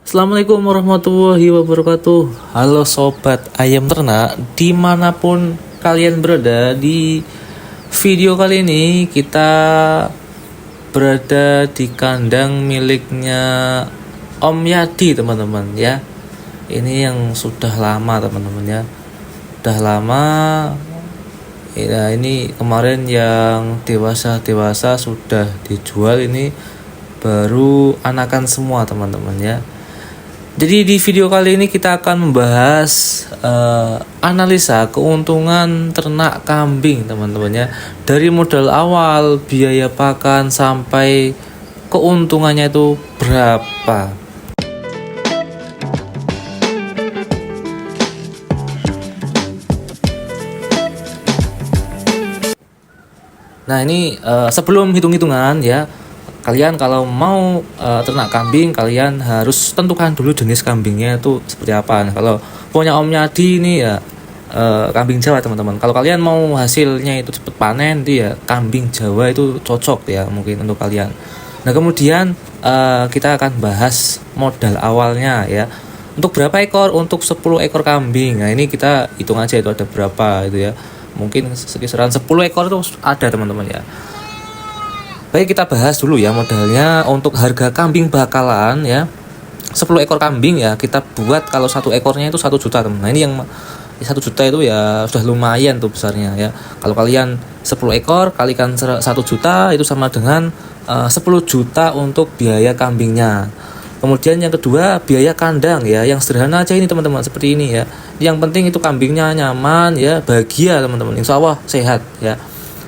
Assalamualaikum warahmatullahi wabarakatuh. Halo sobat ayam ternak, dimanapun kalian berada. Di video kali ini kita berada di kandang miliknya Om Yadi, teman-teman ya. Ini yang sudah lama, teman-teman ya. Sudah lama. Ya, ini kemarin yang dewasa sudah dijual, ini baru anakan semua, teman-teman ya. Jadi di video kali ini kita akan membahas analisa keuntungan ternak kambing, teman-teman ya. Dari modal awal, biaya pakan, sampai keuntungannya itu berapa. Nah ini sebelum hitung-hitungan ya, kalian kalau mau ternak kambing, kalian harus tentukan dulu jenis kambingnya itu seperti apa. Nah, kalau punya Om Yadi ini ya kambing Jawa, teman-teman. Kalau kalian mau hasilnya itu cepat panen, itu ya kambing Jawa itu cocok ya mungkin untuk kalian. Nah kemudian kita akan bahas modal awalnya ya. Untuk berapa ekor? Untuk 10 ekor kambing. Nah ini kita hitung aja itu ada berapa itu ya. Mungkin sekisaran 10 ekor itu ada, teman-teman ya. Baik, kita bahas dulu ya modalnya. Untuk harga kambing bakalan ya, 10 ekor kambing ya, kita buat kalau satu ekornya itu 1 juta, teman. Nah ini yang 1 juta itu ya sudah lumayan tuh besarnya ya. Kalau kalian 10 ekor kalikan 1 juta itu sama dengan 10 juta untuk biaya kambingnya. Kemudian yang kedua, biaya kandang ya, yang sederhana aja ini, teman-teman, seperti ini ya. Yang penting itu kambingnya nyaman ya, bahagia, teman-teman, insya Allah sehat ya.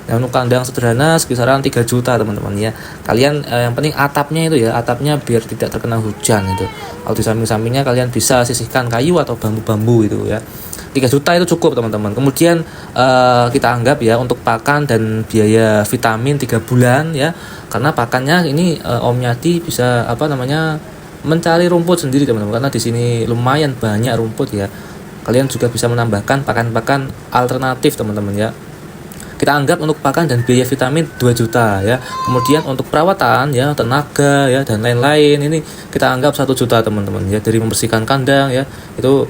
Nah, untuk kandang sederhana sekisaran 3 juta, teman-teman ya. Kalian yang penting atapnya itu ya, atapnya biar tidak terkena hujan itu. Kalau di samping-sampingnya kalian bisa sisihkan kayu atau bambu-bambu itu ya. 3 juta itu cukup, teman-teman. Kemudian kita anggap ya untuk pakan dan biaya vitamin 3 bulan ya. Karena pakannya ini Om Yadi bisa mencari rumput sendiri, teman-teman. Karena di sini lumayan banyak rumput ya. Kalian juga bisa menambahkan pakan-pakan alternatif, teman-teman ya. Kita anggap untuk pakan dan biaya vitamin 2 juta ya. Kemudian untuk perawatan ya, tenaga ya, dan lain-lain ini kita anggap 1 juta, teman-teman ya. Dari membersihkan kandang ya, itu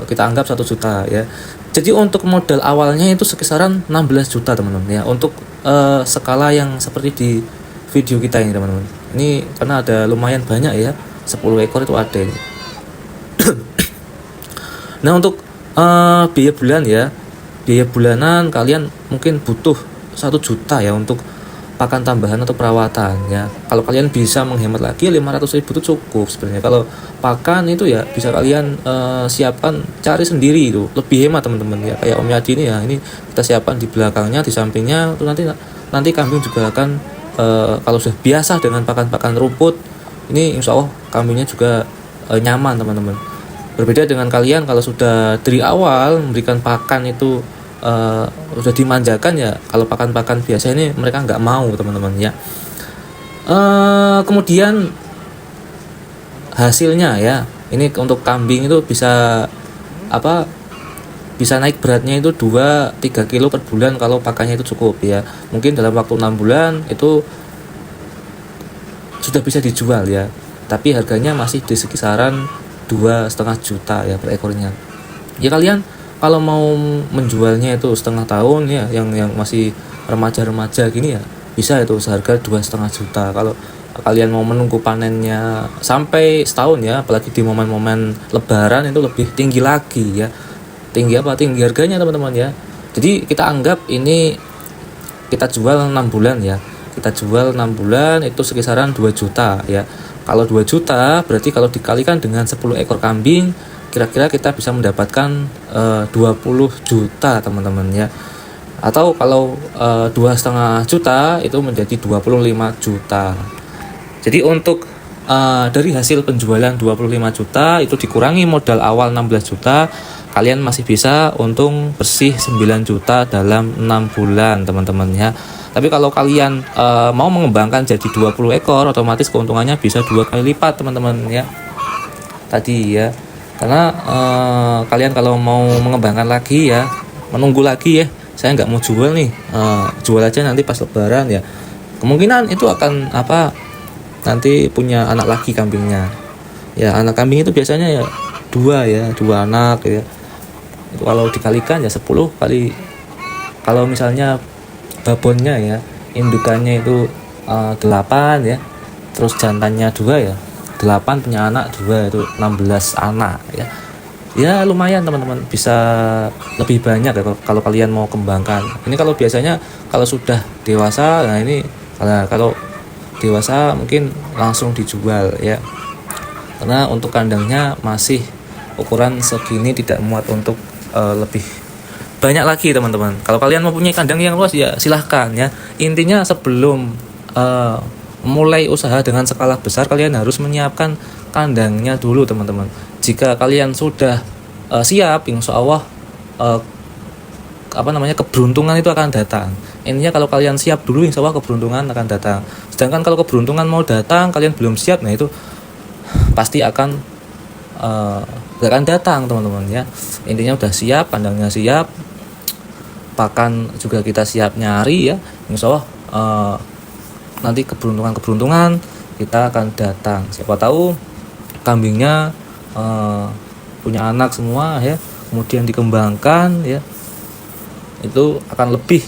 kita anggap 1 juta ya. Jadi untuk modal awalnya itu sekisaran 16 juta, teman-teman ya. Untuk skala yang seperti di video kita ini, teman-teman. Ini karena ada lumayan banyak ya, 10 ekor itu ada ini. Nah untuk biaya bulan ya, biaya bulanan kalian mungkin butuh 1 juta ya untuk pakan tambahan atau perawatan ya. Kalau kalian bisa menghemat lagi 500.000 itu cukup sebenarnya. Kalau pakan itu ya bisa kalian siapkan, cari sendiri itu lebih hemat, teman-teman ya. Kayak Om Yadi ini ya, ini kita siapkan di belakangnya, di sampingnya itu nanti kambing juga akan kalau sudah biasa dengan pakan-pakan rumput, ini insya Allah kambingnya juga nyaman, teman-teman. Berbeda dengan kalian kalau sudah dari awal memberikan pakan itu sudah dimanjakan ya. Kalau pakan-pakan biasa ini mereka nggak mau, teman-teman ya. Kemudian hasilnya ya, ini untuk kambing itu bisa bisa naik beratnya itu 2-3 kilo per bulan kalau pakannya itu cukup ya. Mungkin dalam waktu 6 bulan itu sudah bisa dijual ya. Tapi harganya masih di sekisaran 2,5 juta ya per ekornya. Ya kalian kalau mau menjualnya itu setengah tahun ya, yang masih remaja-remaja gini ya, bisa itu seharga 2,5 juta. Kalau kalian mau menunggu panennya sampai setahun ya, apalagi di momen-momen lebaran itu lebih tinggi lagi ya. Tinggi harganya, teman-teman ya. Jadi kita anggap ini kita jual 6 bulan ya. Kita jual 6 bulan itu sekisaran 2 juta ya. Kalau 2 juta berarti kalau dikalikan dengan 10 ekor kambing, kira-kira kita bisa mendapatkan 20 juta, teman-teman ya. Atau kalau 2,5 juta itu menjadi 25 juta. Jadi untuk dari hasil penjualan 25 juta itu dikurangi modal awal 16 juta, kalian masih bisa untung bersih 9 juta dalam 6 bulan, teman-teman ya. Tapi kalau kalian mau mengembangkan jadi 20 ekor, otomatis keuntungannya bisa 2 kali lipat, teman-teman ya. Tadi ya. Karena kalian kalau mau mengembangkan lagi ya, menunggu lagi ya. Saya nggak mau jual nih, jual aja nanti pas lebaran ya. Kemungkinan itu akan nanti punya anak lagi kambingnya. Ya anak kambing itu biasanya ya dua anak ya. Itu kalau dikalikan ya 10 kali, kalau misalnya babonnya ya, indukannya itu 8 ya, terus jantannya 2 ya, 8 punya anak 2, itu 16 anak ya. Ya lumayan teman-teman, bisa lebih banyak ya kalau kalian mau kembangkan. Ini kalau biasanya kalau sudah dewasa, nah ini kalau dewasa mungkin langsung dijual ya, karena untuk kandangnya masih ukuran segini tidak muat untuk lebih banyak lagi teman-teman. Kalau kalian mempunyai kandang yang luas ya silahkan ya. Intinya sebelum mulai usaha dengan skala besar, kalian harus menyiapkan kandangnya dulu teman-teman. Jika kalian sudah siap, insya Allah keberuntungan itu akan datang. Intinya kalau kalian siap dulu, insya Allah keberuntungan akan datang. Sedangkan kalau keberuntungan mau datang, kalian belum siap, nah itu pasti akan gak akan datang teman-teman ya. Intinya udah siap, kandangnya siap, pakan juga kita siap nyari ya, insya Allah nanti keberuntungan kita akan datang. Siapa tahu kambingnya punya anak semua ya, kemudian dikembangkan ya, itu akan lebih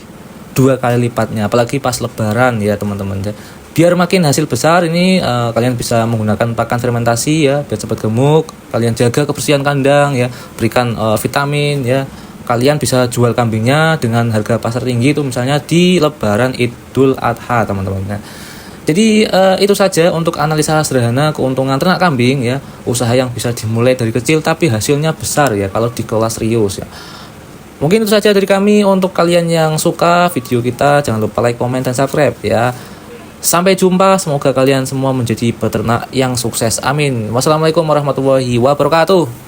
2 kali lipatnya, apalagi pas lebaran ya teman-teman ya. Biar makin hasil besar ini kalian bisa menggunakan pakan fermentasi ya, biar cepat gemuk. Kalian jaga kebersihan kandang ya, berikan vitamin ya. Kalian bisa jual kambingnya dengan harga pasar tinggi itu misalnya di lebaran Idul Adha teman-teman ya. Jadi itu saja untuk analisa sederhana keuntungan ternak kambing ya, usaha yang bisa dimulai dari kecil tapi hasilnya besar ya kalau dikelola serius ya. Mungkin itu saja dari kami. Untuk kalian yang suka video kita, jangan lupa like, comment, dan subscribe ya. Sampai jumpa, semoga kalian semua menjadi peternak yang sukses. Amin. Wassalamualaikum warahmatullahi wabarakatuh.